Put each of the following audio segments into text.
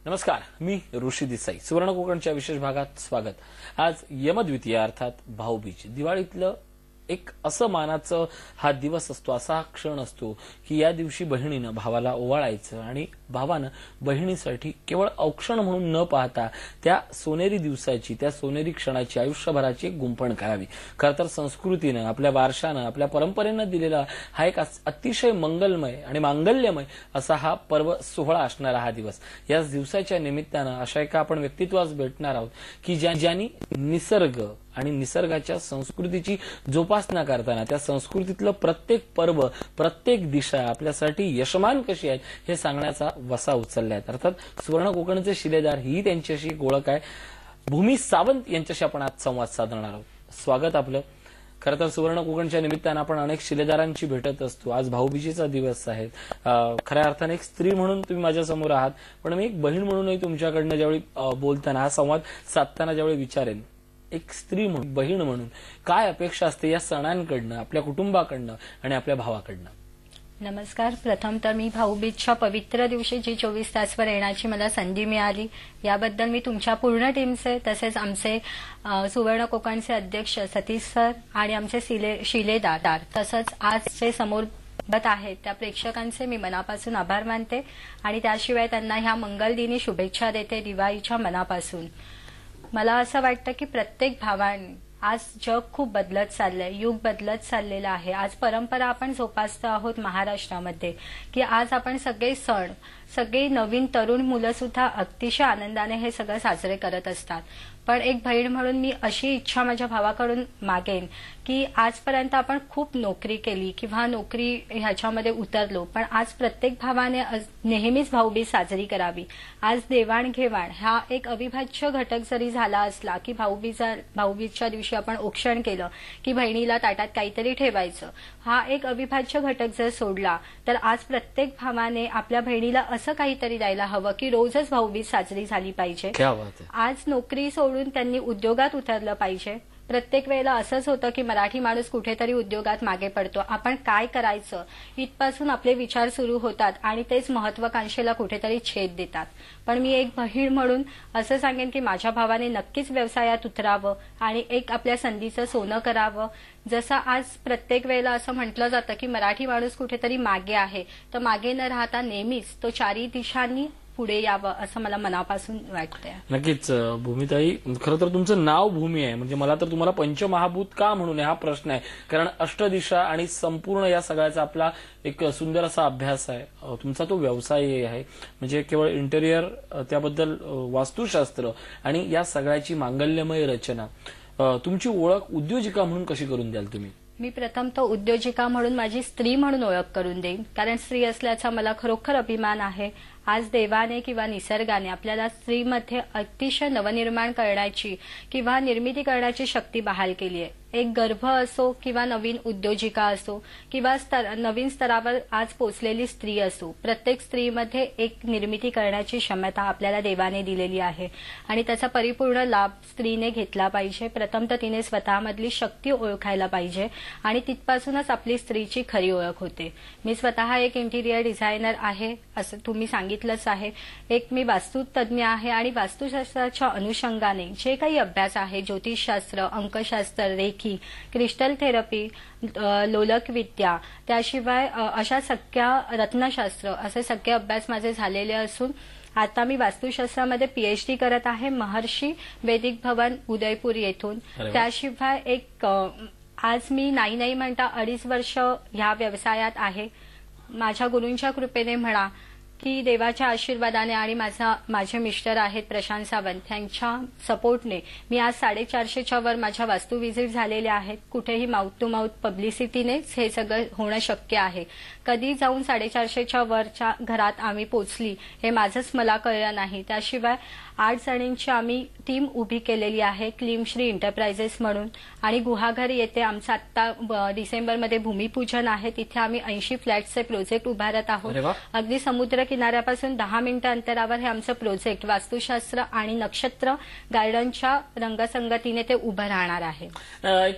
नमस्कार, मी ऋषी देसाई. सुवर्ण कोकणच्या विशेष भागात स्वागत. आज यमद्वितीया अर्थात भाऊबीज. दिवाळीतलं एक असं मानाचं हा दिवस असतो, असा क्षण असतो की या दिवशी बहिणीनं भावाला ओवाळायचं आणि भावानं बहिणीसाठी केवळ औक्षण म्हणून न पाहता त्या सोनेरी दिवसाची, त्या सोनेरी क्षणाची, आयुष्यभराची एक गुंफण करावी. खरं तर संस्कृतीनं, आपल्या वारशानं, आपल्या परंपरेनं दिलेला हा एक अतिशय मंगलमय आणि मांगल्यमय असा हा पर्व सोहळा असणारा हा दिवस. याच दिवसाच्या निमित्तानं अशा एका आपण व्यक्तित्वास भेटणार आहोत की ज्यांनी निसर्ग आणि निसर्गाच्या संस्कृतीची जोपासना करताना त्या संस्कृतीतलं प्रत्येक पर्व, प्रत्येक दिशा आपल्यासाठी यशमान कशी आहे हे सांगण्याचा वसा उचललाय. अर्थात सुवर्ण कोकणचे शिलेदार ही त्यांच्याशी एक ओळख आहे. भूमी सावंत यांच्याशी आपण आज संवाद साधणार आहोत. स्वागत आपलं. खरं तर सुवर्ण कोकणच्या निमित्तानं आपण अनेक शिलेदारांची भेटत असतो. आज भाऊबीजेचा दिवस आहे. खऱ्या अर्थाने एक स्त्री म्हणून तुम्ही माझ्यासमोर आहात, पण मी एक बहीण म्हणूनही तुमच्याकडनं ज्यावेळी बोलताना, हा संवाद साधताना ज्यावेळी विचारेन, एक स्त्री म्हणून, बहीण म्हणून काय अपेक्षा असते या सणांकडनं, आपल्या कुटुंबाकडनं आणि आपल्या भावाकडनं? नमस्कार. प्रथम तर मी भाऊबीजच्या पवित्र दिवशी जी 24 तासवर येण्याची मला संधी मिळाली याबद्दल मी तुमच्या पूर्ण टीमचे, तसेच आमचे सुवर्ण कोकणचे अध्यक्ष सतीश सर आणि आमचे शिलेदार, तसंच आज जे समोर आहेत त्या प्रेक्षकांचे मी मनापासून आभार मानते आणि त्याशिवाय त्यांना ह्या मंगलदिनी शुभेच्छा देते दिवाळीच्या मनापासून. मला असं वाटतं की प्रत्येक भावाने, आज जग खूप बदलत चाललंय, युग बदलत चाललेलं आहे. आज परंपरा आपण जोपासतो आहोत महाराष्ट्रामध्ये की आज आपण सगळे सण, सगळे नवीन तरुण मुलं सुद्धा अतिशय आनंदाने हे सगळं साजरे करत असतात. पण एक बहीण म्हणून मी अशी इच्छा माझ्या भावाकडून मागेन की आजपर्यंत आपण खूप नोकरी केली किंवा नोकरी ह्याच्यामध्ये उतरलो, पण आज प्रत्येक भावाने नेहमीच भाऊबीज साजरी करावी. आज देवाणघेवाण हा एक अविभाज्य घटक जरी झाला असला की भाऊबीजच्या दिवशी आपण औक्षण केलं की बहिणीला ताटात काहीतरी ठेवायचं, हा एक अविभाज्य घटक जर सोडला तर आज प्रत्येक भावाने आपल्या बहिणीला असं काहीतरी द्यायला हवं की रोजच भाऊबीज साजरी झाली पाहिजे. आज नोकरी सोडून त्यांनी उद्योगात उतरलं पाहिजे. प्रत्येक वेळेला असंच होतं की मराठी माणूस कुठेतरी उद्योगात मागे पडतो. आपण काय करायचं इथपासून आपले विचार सुरू होतात आणि तेच महत्वाकांक्षेला कुठेतरी छेद देतात. पण मी एक बहीण म्हणून असं सांगेन की माझ्या भावाने नक्कीच व्यवसायात उतरावं आणि एक आपल्या संधीचं सोनं करावं. जसं आज प्रत्येक वेळेला असं म्हटलं जातं की मराठी माणूस कुठेतरी मागे आहे, तर मागे न राहता नेहमीच तो चारी दिशांनी पुढे यावं असं मला मनापासून वाटतंय. नक्कीच भूमिताई, खरं तर तुमचं नाव भूमी आहे, म्हणजे मला तर तुम्हाला पंचमहाभूत का म्हणून हा प्रश्न आहे. कारण अष्टदिशा आणि संपूर्ण या सगळ्याचा आपला एक सुंदर असा अभ्यास आहे. तुमचा तो व्यवसाय आहे, म्हणजे केवळ इंटेरियर, त्याबद्दल वास्तुशास्त्र आणि या सगळ्याची मांगल्यमय रचना. तुमची ओळख उद्योजिका म्हणून कशी करून द्याल तुम्ही? मी प्रथम तो उद्योजिका म्हणून माझी स्त्री म्हणून ओळख करून देईन, कारण स्त्री असल्याचा मला खरोखर अभिमान आहे. आज देवाने किंवा निसर्गाने आपल्याला स्त्रीमध्ये अतिशय नवनिर्माण करण्याची किंवा निर्मिती करण्याची शक्ती बहाल केली आहे. एक गर्भ असो किंवा नवीन उद्योजिका असो किंवा नवीन स्तरावर आज पोचलेली स्त्री असो, प्रत्येक स्त्रीमध्ये एक निर्मिती करण्याची क्षमता आपल्याला देवाने दिलेली आहे आणि त्याचा परिपूर्ण लाभ स्त्रीने घेतला पाहिजे. प्रथम तर तिने स्वतःमधली शक्ती ओळखायला पाहिजे आणि तिथपासूनच आपली स्त्रीची खरी ओळख होते. मी स्वतः एक इंटिरियर डिझायनर आहे, असं तुम्ही सांगितलंच आहे. एक मी वास्तुतज्ञ आहे आणि वास्तुशास्त्राच्या अनुषंगाने जे काही अभ्यास आहे, ज्योतिषशास्त्र, अंकशास्त्र, रेखी, क्रिस्टल थेरपी, लोलक विद्या, त्याशिवाय अशा सगळ्या रत्नशास्त्र, असे सगळे अभ्यास माझे झालेले असून आता मी वास्तुशास्त्रामध्ये PhD करत आहे महर्षी वैदिक भवन उदयपूर येथून. त्याशिवाय एक आज मी नाही म्हणता 2.5 वर्ष ह्या व्यवसायात आहे. माझ्या गुरूंच्या कृपेने म्हणा की देवाच्या आशीर्वादाने आणि माझे मिस्टर आहेत प्रशांत सावंत, त्यांच्या सपोर्टने मी आज 450च्या वर माझ्या वास्तू व्हिजिट झालेल्या आहेत. कुठेही माउथ टू माउथ पब्लिसिटीनेच हे सगळं होणं शक्य आहे. कधी जाऊन 450च्या वरच्या घरात आम्ही पोचली हे माझंच मला कळलं नाही. त्याशिवाय 8 जणींची आम्ही टीम उभी केलेली आहे, क्लीमश्री एंटरप्राइजेस म्हणून, आणि गुहागर येथे आमचं आता डिसेंबरमध्ये भूमिपूजन आहे. तिथे आम्ही 80 फ्लॅटचे प्रोजेक्ट उभारत आहोत. अगदी समुद्र किनाऱ्यापासून 10 मिनिटं अंतरावर हे आमचं प्रोजेक्ट वास्तुशास्त्र आणि नक्षत्र गार्डनच्या रंगसंगतीने ते उभं राहणार आहे.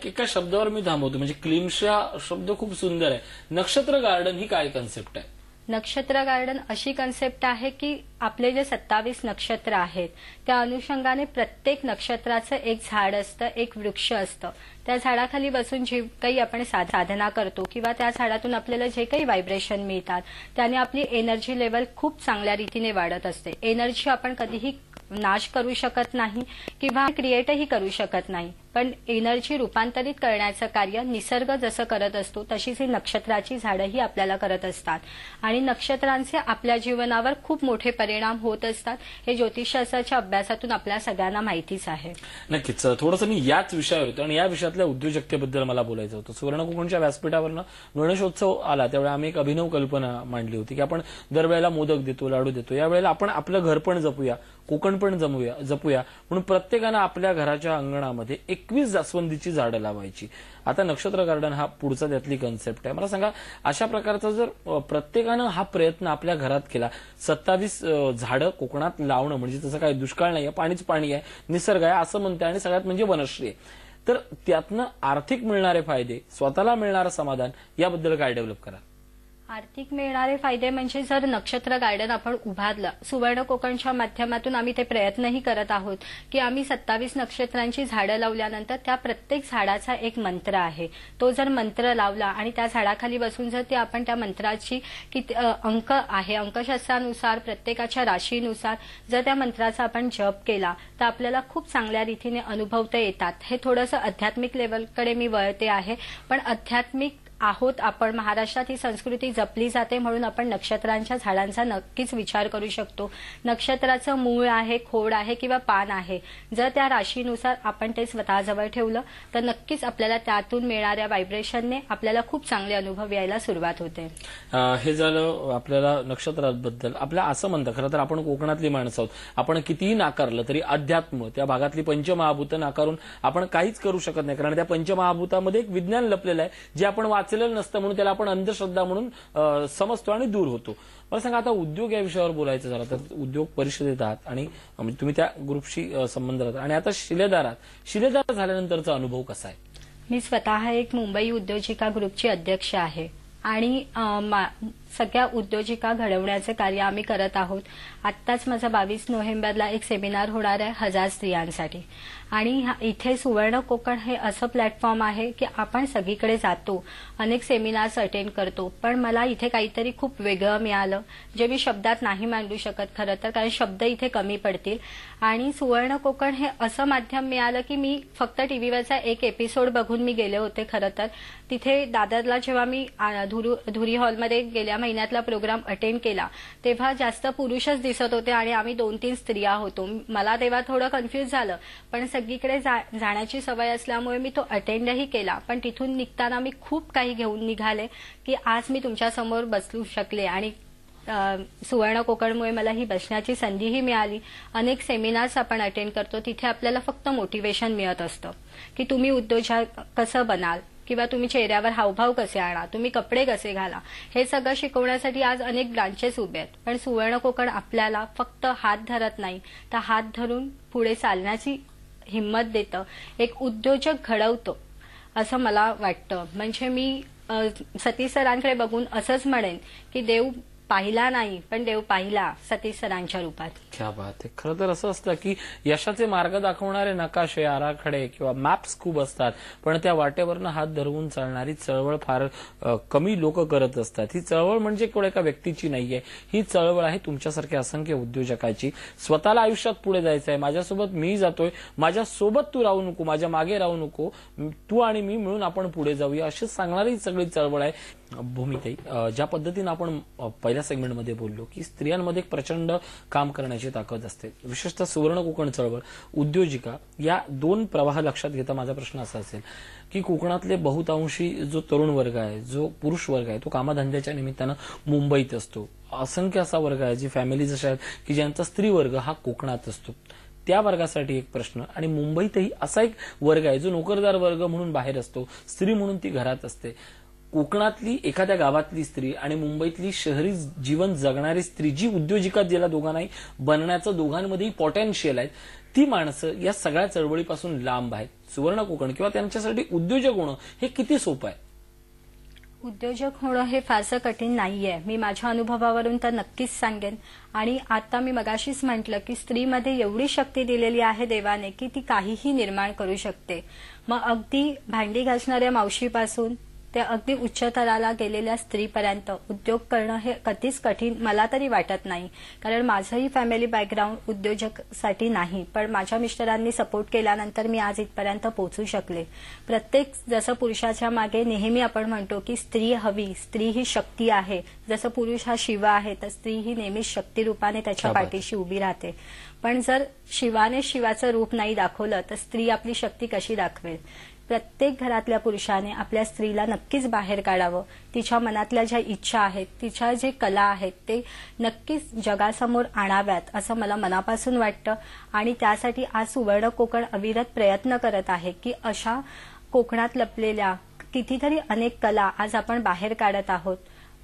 एका शब्दावर मी थांबवतो, म्हणजे क्लीम्स हा शब्द खूप सुंदर आहे. नक्षत्र गार्डन ही काय कन्सेप्ट आहे? नक्षत्र गार्डन अशी कन्सेप्ट आहे की आपले जे 27 नक्षत्र आहेत त्या अनुषंगाने प्रत्येक नक्षत्राचं एक झाड असतं, एक वृक्ष असतं. त्या झाडाखाली बसून जे काही आपण साधना करतो किंवा त्या झाडातून आपल्याला जे काही व्हायब्रेशन मिळतात त्याने आपली एनर्जी लेवल खूप चांगल्या रीतीने वाढत असते. एनर्जी आपण कधीही नाश करू शकत नाही किंवा क्रिएटही करू शकत नाही, पण एनर्जी रूपांतरित करण्याचं कार्य निसर्ग जसं करत असतो तशीच ही नक्षत्राची झाडंही आपल्याला करत असतात. आणि नक्षत्रांचे आपल्या जीवनावर खूप मोठे परिणाम होत असतात. हे ज्योतिषशास्त्राच्या अभ्यासातून आपल्या सगळ्यांना माहितीच आहे. नक्कीच. थोडंसं मी याच विषयावर होतो आणि या विषयातल्या उद्योजकतेबद्दल मला बोलायचं होतं. सुवर्ण कोकणच्या व्यासपीठावरनं गणेशोत्सव आला त्यावेळी आम्ही एक अभिनव कल्पना मांडली होती की आपण दरवेळेला मोदक देतो, लाडू देतो, यावेळेला आपण आपलं घर पण जपूया, कोकण पण जपूया म्हणून प्रत्येकानं आपल्या घराच्या अंगणामध्ये 21 जास्वंदीची झाडं लावायची. आता नक्षत्र गार्डन हा पुढचा त्यातली कन्सेप्ट आहे. मला सांगा, अशा प्रकारचा जर प्रत्येकानं हा प्रयत्न आपल्या घरात केला, 27 झाडं कोकणात लावणं म्हणजे तसं काय दुष्काळ नाही, पाणीच पाणी आहे, निसर्ग आहे असं म्हणते आणि सगळ्यात म्हणजे वनश्री आहे, तर त्यातनं आर्थिक मिळणारे फायदे, स्वतःला मिळणारं समाधान याबद्दल काय डेव्हलप करा? आर्थिक मिळणारे फायदे म्हणजे जर नक्षत्र गार्डन आपण उभारलं, सुवर्ण कोकणच्या माध्यमातून आम्ही ते प्रयत्नही करत आहोत की आम्ही 27 नक्षत्रांची झाडं लावल्यानंतर त्या प्रत्येक झाडाचा एक मंत्र आहे. तो जर मंत्र लावला आणि त्या झाडाखाली बसून जर ते आपण त्या मंत्राची अंक आहे, अंकशास्त्रानुसार प्रत्येकाच्या राशीनुसार जर त्या मंत्राचा आपण जप केला तर आपल्याला खूप चांगल्या रीतीने अनुभवता येतात. हे थोडंसं आध्यात्मिक लेवलकडे मी वळते आहे, पण आध्यात्मिक आहोत आपण, महाराष्ट्रात ही संस्कृती जपली जाते म्हणून आपण नक्षत्रांच्या झाडांचा नक्कीच विचार करू शकतो. नक्षत्राचं मूळ आहे, खोड आहे किंवा पान आहे, जर त्या राशीनुसार आपण ते स्वतःजवळ ठेवलं तर नक्कीच आपल्याला त्यातून मिळणाऱ्या व्हायब्रेशनने आपल्याला खूप चांगले अनुभव यायला सुरुवात होते. हे झालं आपल्याला नक्षत्राबद्दल. आपल्या असं म्हणतं, खरं तर आपण कोकणातली माणसं आहोत, आपण कितीही नाकारलं तरी अध्यात्म, त्या भागातली पंचमहाभूतं नाकारून आपण काहीच करू शकत नाही, कारण त्या पंचमहाभूतामध्ये एक विज्ञान लपलेलं आहे जे आपण वाचलेलं नसतं म्हणून त्याला आपण अंधश्रद्धा म्हणून समजतो आणि दूर होतो. मला सांगा, आता उद्योग या विषयावर बोलायचं झालं तर उद्योग परिषदेत आहात आणि तुम्ही त्या ग्रुपशी संबंध राहता आणि आता शिलेदार झाल्यानंतरचा अनुभव कसा आहे? मी स्वतः एक मुंबई उद्योजिका ग्रुपची अध्यक्ष आहे आणि सगळ्या उद्योजिका घडवण्याचे कार्य आम्ही करत आहोत. आत्ताच माझा 22 नोव्हेंबरला एक सेमिनार होणार आहे 1000 स्त्रियांसाठी आणि इथे सुवर्ण कोकण हे असं प्लॅटफॉर्म आहे की आपण सगळीकडे जातो, अनेक सेमिनार्स अटेंड करतो, पण मला इथे काहीतरी खूप वेगळं मिळालं जे मी शब्दात नाही मांडू शकत खरं तर, कारण शब्द इथे कमी पडतील. आणि सुवर्ण कोकण हे असं माध्यम मिळालं की मी फक्त टीव्हीवरचा एक एपिसोड बघून मी गेले होते. खरं तर तिथे दादरला जेव्हा मी धुरी हॉलमध्ये गेल्या महिन्यातला प्रोग्राम अटेंड केला तेव्हा जास्त पुरुषच दिसत होते आणि आम्ही 2-3 स्त्रिया होतो. मला तेव्हा थोडं कन्फ्यूज झालं, पण सगळीकडे जाण्याची सवय असल्यामुळे मी तो अटेंडही केला. पण तिथून निघताना मी खूप काही घेऊन निघाले की आज मी तुमच्यासमोर बसू शकले आणि सुवर्ण कोकणमुळे मला ही बसण्याची संधीही मिळाली. अनेक सेमिनार्स आपण अटेंड करतो, तिथे आपल्याला फक्त मोटिवेशन मिळत असतं की तुम्ही उद्योजक कसं बनाल किंवा तुम्ही चेहऱ्यावर हावभाव कसे आणा, तुम्ही कपडे कसे घाला, हे सगळं शिकवण्यासाठी आज अनेक ब्रांचेस उभे आहेत. पण सुवर्ण कोकण आपल्याला फक्त हात धरत नाही तर हात धरून पुढे चालण्याची हिंमत देतं, एक उद्योजक घडवतं असं मला वाटतं. म्हणजे मी सतीश सरांकडे बघून असंच म्हणेन की देव पाहिला नाही पण देव पाहिला सतीश सरांच्या रूपात. क्या बात आहे. खरं तर असं असतं की यशाचे मार्ग दाखवणारे नकाशे, आराखडे किंवा मॅप्स खूप असतात, पण त्या वाटेवरनं हात धरवून चालणारी चळवळ फार कमी लोक करत असतात. ही चळवळ म्हणजे केवळ एका व्यक्तीची नाहीये, ही चळवळ आहे तुमच्यासारख्या असंख्य उद्योजकाची. स्वतःला आयुष्यात पुढे जायचं आहे, माझ्यासोबत मी जातोय, माझ्यासोबत तू राहू नको, माझ्या मागे राहू नको, तू आणि मी मिळून आपण पुढे जाऊया अशी सांगणारी सगळी चळवळ आहे. भूमिताई, ज्या पद्धतीनं आपण पहिल्या सेगमेंटमध्ये बोललो की स्त्रियांमध्ये एक प्रचंड काम करण्याची ताकद असते, विशेषतः सुवर्ण कोकण चळवळ, उद्योजिका, या दोन प्रवाह लक्षात घेता माझा प्रश्न असा असेल की कोकणातले बहुतांशी जो तरुण वर्ग आहे, जो पुरुष वर्ग आहे, तो कामधंद्याच्या निमित्तानं मुंबईत असतो. असंख्य असा वर्ग आहे जी फॅमिलीज अशा आहेत की ज्यांचा स्त्री वर्ग हा कोकणात असतो. त्या वर्गासाठी एक प्रश्न, आणि मुंबईतही असा एक वर्ग आहे जो नोकरदार वर्ग म्हणून बाहेर असतो, स्त्री म्हणून ती घरात असते. कोकणातली एखाद्या गावातली स्त्री आणि मुंबईतली शहरी जीवन जगणारी स्त्री, जी उद्योजिका, ज्याला दोघांनाही बनण्याचं दोघांमध्येही पोटेन्शियल आहे, ती माणसं या सगळ्या चळवळीपासून लांब आहेत. सुवर्ण कोकण किंवा त्यांच्यासाठी उद्योजक होणं हे किती सोपं आहे? उद्योजक होणं हे फारसं कठीण नाहीये. मी माझ्या अनुभवावरून तर नक्कीच सांगेन. आणि आता मी मगाशीच म्हटलं की स्त्रीमध्ये एवढी शक्ती दिलेली आहे देवाने की ती काहीही निर्माण करू शकते. मग अगदी भांडी घासणाऱ्या मावशीपासून ते अगदी उच्चतराला गेलेल्या स्त्रीपर्यंत उद्योग करणं हे कधीच कठीण मला तरी वाटत नाही. कारण माझंही फॅमिली बॅकग्राऊंड उद्योजकसाठी नाही, पण माझ्या मिस्टरांनी सपोर्ट केल्यानंतर मी आज इथपर्यंत पोहोचू शकले. प्रत्येक जसं पुरुषाच्या मागे नेहमी आपण म्हणतो की स्त्री हवी, स्त्री ही शक्ती आहे. जसं पुरुष हा शिव आहे तर स्त्री ही नेहमीच शक्तिरूपाने त्याच्या पाठीशी उभी राहते. पण जर शिवाने शिवाचं रूप नाही दाखवलं तर स्त्री आपली शक्ती कशी दाखवेल. प्रत्येक घरातल्या पुरुषाने आपल्या स्त्रीला नक्कीच बाहेर काढावं. तिच्या मनातल्या ज्या इच्छा आहेत, तिच्या जे कला आहेत ते नक्कीच जगासमोर आणाव्यात असं मला मनापासून वाटतं. आणि त्यासाठी आज सुवर्ण कोकण अविरत प्रयत्न करत आहे की अशा कोकणात लपलेल्या कितीतरी अनेक कला आज आपण बाहेर काढत आहोत.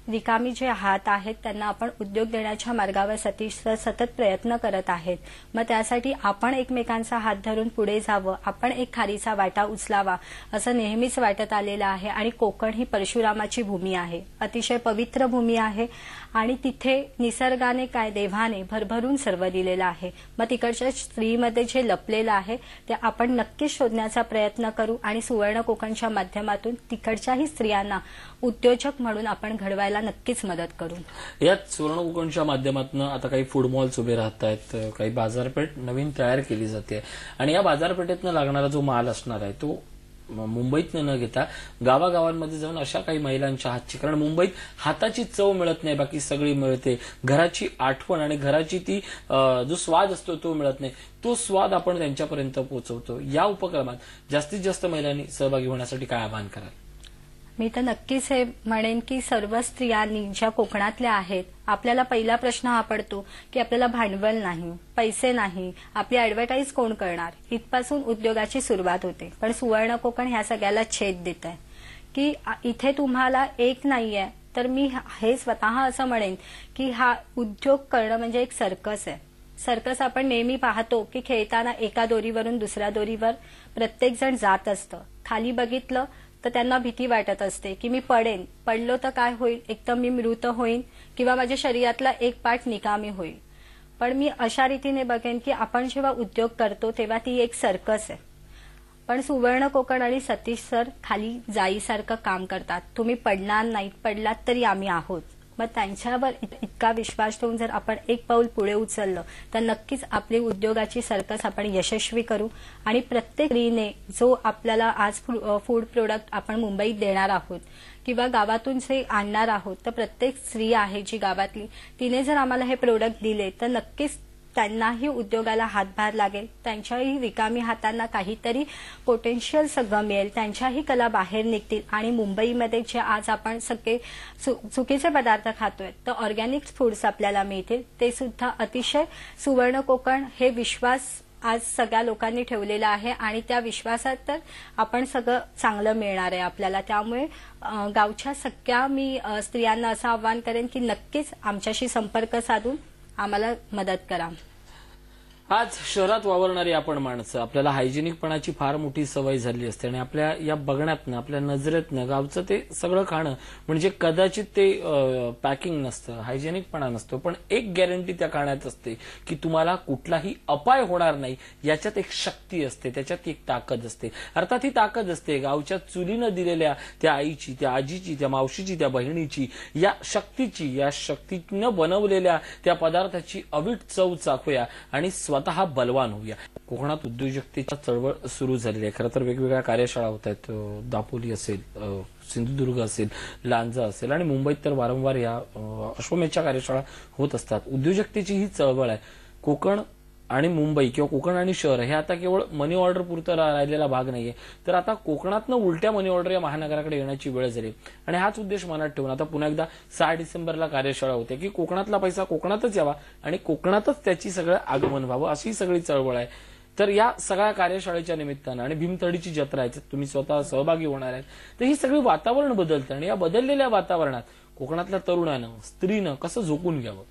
रिकामी जे हात आहेत त्यांना आपण उद्योग देण्याच्या मार्गावर सतत प्रयत्न करत आहेत. मग त्यासाठी आपण एकमेकांचा हात धरून पुढे जावं, आपण एक खारीचा वाटा उचलावा असं नेहमीच वाटत आलेलं आहे. आणि कोकण ही परशुरामाची भूमी आहे, अतिशय पवित्र भूमी आहे. आणि तिथे निसर्गाने काय देवाने भरभरून सर्व दिलेलं आहे. मग तिकडच्या स्त्रीमध्ये जे लपलेलं आहे ते आपण नक्कीच शोधण्याचा प्रयत्न करू आणि सुवर्ण कोकणच्या माध्यमातून तिकडच्याही स्त्रियांना उद्योजक म्हणून आपण घडवायला नक्कीच मदत करू. यात सुवर्ण कोकणच्या माध्यमातून आता काही फूड मॉल्स उभे राहत आहेत, काही बाजारपेठ नवीन तयार केली जाते आणि या बाजारपेठेतनं लागणारा जो माल असणार आहे तो मुंबईतनं न घेता गावागावांमध्ये जाऊन अशा काही महिलांच्या हातची, कारण मुंबईत हाताची चव मिळत नाही, बाकी सगळी मिळते. घराची आठवण आणि घराची ती जो स्वाद असतो तो मिळत नाही. तो स्वाद आपण त्यांच्यापर्यंत पोहोचवतो. या उपक्रमात जास्तीत जास्त महिलांनी सहभागी होण्यासाठी काय आवाहन कराल? मी तर नक्कीच हे म्हणेन की सर्व स्त्रियांनी ज्या कोकणातल्या आहेत, आपल्याला पहिला प्रश्न हा पडतो की आपल्याला भांडवल नाही, पैसे नाही, आपली ऍडव्हर्टाईज कोण करणार, इथपासून उद्योगाची सुरुवात होते. पण सुवर्ण कोकण ह्या सगळ्याला छेद देत आहे की इथे तुम्हाला एक नाहीये. तर मी हे स्वतः असं म्हणेन की हा उद्योग करणं म्हणजे एक सर्कस आहे. सर्कस आपण नेहमी पाहतो की खेळताना एका दोरीवरून दुसऱ्या दोरीवर प्रत्येक जण जात असतं. खाली बघितलं तर त्यांना भीती वाटत असते की मी पडलो तर काय होईल, एक तर मी मृत होईन किंवा माझ्या शरीरातला एक पार्ट निकामी होईल. पण मी अशा रीतीने बघेन की आपण जेव्हा उद्योग करतो तेव्हा ती एक सर्कस आहे. पण सुवर्ण कोकण आणि सतीश सर खाली जाईसारखं काम करतात. तुम्ही पडणार नाहीत, पडलात तरी आम्ही आहोत. मग त्यांच्यावर इतका विश्वास ठेवून जर आपण एक पाऊल पुढे उचललं तर नक्कीच आपली उद्योगाची सर्कस आपण यशस्वी करू. आणि प्रत्येक स्त्रीने जो आपल्याला आज फूड प्रोडक्ट आपण मुंबईत देणार आहोत किंवा गावातून जे आणणार आहोत, तर प्रत्येक स्त्री आहे जी गावातली, तिने जर आम्हाला हे प्रोडक्ट दिले तर नक्कीच त्यांनाही उद्योगाला हातभार लागेल. त्यांच्याही रिकामी हातांना काहीतरी पोटेन्शियल सगळं मिळेल, त्यांच्याही कला बाहेर निघतील. आणि मुंबईमध्ये जे आज आपण सगळे चुकीचे पदार्थ खातोय तर ऑर्गॅनिक फूड्स आपल्याला मिळतील. ते सुद्धा अतिशय सुवर्ण कोकण हे विश्वास आज सगळ्या लोकांनी ठेवलेला आहे आणि त्या विश्वासात तर आपण सगळं चांगलं मिळणार आहे आपल्याला. त्यामुळे गावच्या सगळ्या मी स्त्रियांना असं आवाहन करेन की नक्कीच आमच्याशी संपर्क साधून आम्हाला मदत करा. आज शहरात वावरणारी आपण माणसं, आपल्याला हायजेनिकपणाची फार मोठी सवय झाली असते आणि आपल्या या बघण्यातनं, आपल्या नजरेतनं गावचं ते सगळं खाणं म्हणजे कदाचित ते पॅकिंग नसतं, हायजेनिकपणा नसतो, पण एक गॅरंटी त्या खाण्यात असते की तुम्हाला कुठलाही अपाय होणार नाही. याच्यात एक शक्ती असते, त्याच्यात एक ताकद असते. अर्थात ही ताकद असते गावच्या चुलीनं दिलेल्या त्या आईची, त्या आजीची, त्या मावशीची, त्या बहिणीची, या शक्तीनं बनवलेल्या त्या पदार्थाची अवीट चव चाखूया आणि स्वतः बलवान होऊया. कोकणात उद्योजकतेची चळवळ सुरू झालेली आहे. खरं तर वेगवेगळ्या कार्यशाळा होत आहेत. दापोली असेल, सिंधुदुर्ग असेल, लांजा असेल आणि मुंबईत तर वारंवार या अश्वमेधच्या कार्यशाळा होत असतात. उद्योजकतेची ही चळवळ आहे. कोकण आणि मुंबई किंवा कोकण आणि शहर हे आता केवळ मनी ऑर्डर पुरतं राहिलेला भाग नाहीये, तर आता कोकणातनं उलट्या मनी ऑर्डर या महानगराकडे येण्याची वेळ झाली. आणि हाच उद्देश मनात ठेवून आता पुन्हा एकदा 6 डिसेंबरला कार्यशाळा होते की कोकणातला पैसा कोकणातच यावा आणि कोकणातच त्याची सगळं आगमन व्हावं, अशी सगळी चळवळ आहे. तर या सगळ्या कार्यशाळेच्या निमित्तानं आणि भीमथडीची जत्रा आहे, तुम्ही स्वतः सहभागी होणार आहेत, तर ही सगळी वातावरण बदलतं आणि या बदललेल्या वातावरणात कोकणातल्या तरुणानं, स्त्रीनं कसं झोकून घ्यावं?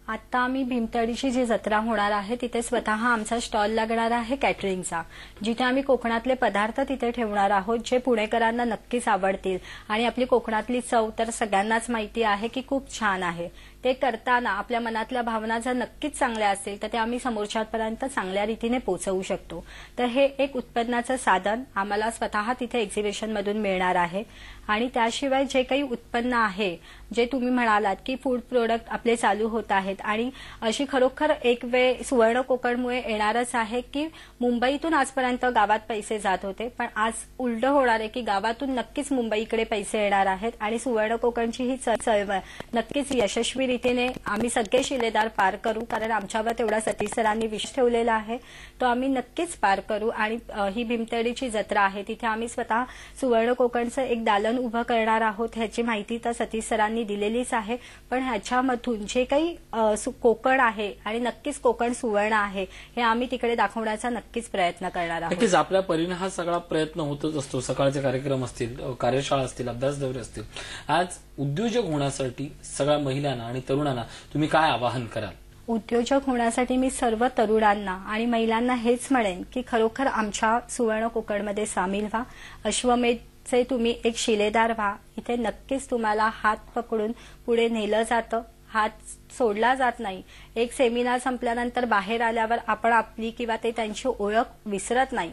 आता आम्ही भीमतडीची जी जत्रा होणार आहे तिथे स्वतः आमचा स्टॉल लागणार आहे कॅटरिंगचा, जिथे आम्ही कोकणातले पदार्थ तिथे ठेवणार आहोत जे पुणेकरांना नक्कीच आवडतील. आणि आपली कोकणातली चव तर सगळ्यांनाच माहिती आहे की खूप छान आहे. ते करताना आपल्या मनातल्या भावना जर नक्कीच चांगल्या असतील तर ते आम्ही समोरच्यापर्यंत चांगल्या रीतीने पोहोचवू शकतो. तर हे एक उत्पन्नाचं साधन आम्हाला स्वतः तिथे एक्झिबिशनमधून मिळणार आहे. आणि त्याशिवाय जे काही उत्पन्न आहे, जे तुम्ही म्हणालात की फूड प्रोडक्ट आपले चालू होत आहेत, आणि अशी खरोखर एक वेळ सुवर्ण कोकणमुळे येणारच आहे की मुंबईतून आजपर्यंत गावात पैसे जात होते, पण आज उलट होणार आहे की गावातून नक्कीच मुंबईकडे पैसे येणार आहेत. आणि सुवर्ण कोकणची ही चळवळ नक्कीच यशस्वी रीतीने आम्ही सगळे शिलेदार पार करू, कारण आमच्यावर तेवढा सतीश सरांनी विश्वास ठेवलेला आहे, तो आम्ही नक्कीच पार करू. आणि ही भीमतडीची जत्रा आहे तिथे आम्ही स्वतः सुवर्ण कोकणचं एक दालन उभं करणार आहोत. ह्याची माहिती तर सतीश सरांनी दिलेलीच आहे, पण ह्याच्यामधून जे काही कोकण आहे आणि नक्कीच कोकण सुवर्ण आहे हे आम्ही तिकडे दाखवण्याचा नक्कीच प्रयत्न करणार आहोत. नक्कीच आपल्या परीने हा सगळा प्रयत्न होतच असतो. सकाळचे कार्यक्रम असतील, कार्यशाळा असतील, अभ्यास दौरे असतील. आज उद्योजक होण्यासाठी सगळ्या महिलांना आणि तरुणांना तुम्ही काय आवाहन कराल? उद्योजक होण्यासाठी मी सर्व तरुणांना आणि महिलांना हेच म्हणेन की खरोखर आमच्या सुवर्ण कोकणमध्ये सामील व्हा. अश्वमेधचे तुम्ही एक शिलेदार व्हा. इथे नक्कीच तुम्हाला हात पकडून पुढे नेलं जातं, हात सोडला जात नाही. एक सेमिनार संपल्यानंतर बाहेर आल्यावर आपण आपली किंवा ते त्यांची ओळख विसरत नाही,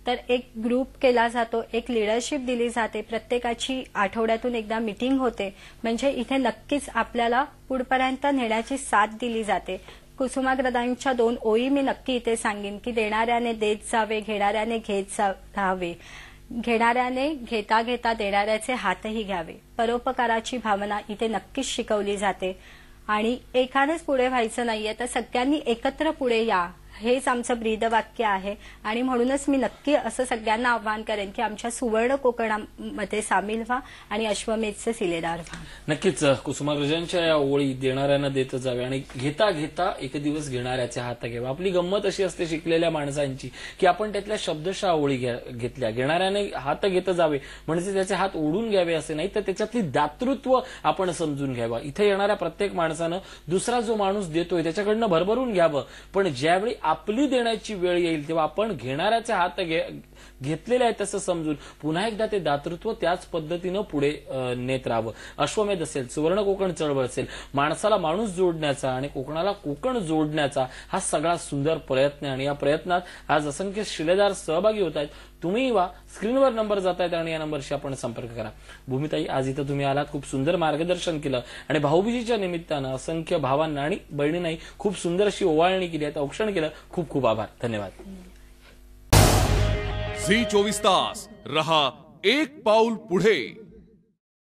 तर एक ग्रुप केला जातो, एक लिडरशिप दिली जाते, प्रत्येकाची आठवड्यातून एकदा मीटिंग होते. म्हणजे इथे नक्कीच आपल्याला पुढपर्यंत नेण्याची साथ दिली जाते. कुसुमाग्रजांच्या 2 ओळी मी नक्की इथे सांगेन की देणाऱ्याने देत जावे, घेणाऱ्याने घेत राहावे, घेणाऱ्याने घेता घेता देणाऱ्याचे हातही घ्यावे. परोपकाराची भावना इथे नक्कीच शिकवली जाते. आणि एकानेच पुढे व्हायचं नाहीये, तर सगळ्यांनी एकत्र पुढे या, हेच आमचं ब्रीदवाक्य आहे. आणि म्हणूनच मी नक्की असं सगळ्यांना आवाहन करेन की आमच्या सुवर्ण कोकणामध्ये सामील व्हा आणि अश्वमेधचे शिलेदार व्हा. नक्कीच कुसुमाग्रजांच्या या ओळी देणाऱ्यांना देत जावे आणि घेता घेता एक दिवस घेणाऱ्याचे हात घ्यावे. आपली गंमत अशी असते शिकलेल्या माणसांची की आपण त्यातल्या शब्दशः ओळी घेतल्या. घेणाऱ्याने हात घेत जावे म्हणजे त्याचे हात ओढून घ्यावे असे नाही, तर त्याच्यातली दातृत्व आपण समजून घ्यावा. इथे येणाऱ्या प्रत्येक माणसानं दुसरा जो माणूस देतोय त्याच्याकडनं भरभरून घ्यावं, पण ज्यावेळी आपली देण्याची वेळ येईल तेव्हा आपण घेणाऱ्याचे हात घेतलेले आहेत असं समजून पुन्हा एकदा ते दातृत्व त्याच पद्धतीनं पुढे नेत राहावं. अश्वमेध असेल, सुवर्ण कोकण चळवळ असेल, माणसाला माणूस जोडण्याचा आणि कोकणाला कोकण जोडण्याचा हा सगळा सुंदर प्रयत्न आहे. आणि या प्रयत्नात आज असंख्य शिलेदार सहभागी होत आहेत. तुम्ही वा स्क्रीनवर नंबर जात आहेत आणि या नंबरशी आपण संपर्क करा. भूमिताई, आज इथं तुम्ही आलात, खूप सुंदर मार्गदर्शन केलं आणि भाऊबीजेच्या निमित्तानं असंख्य भावांना आणि बहिणींनाही खूप सुंदर अशी ओवाळणी केली आहे, औक्षण केलं. खूप खूप आभार. धन्यवाद. झी 24 तास रहा एक पाऊल पुढे.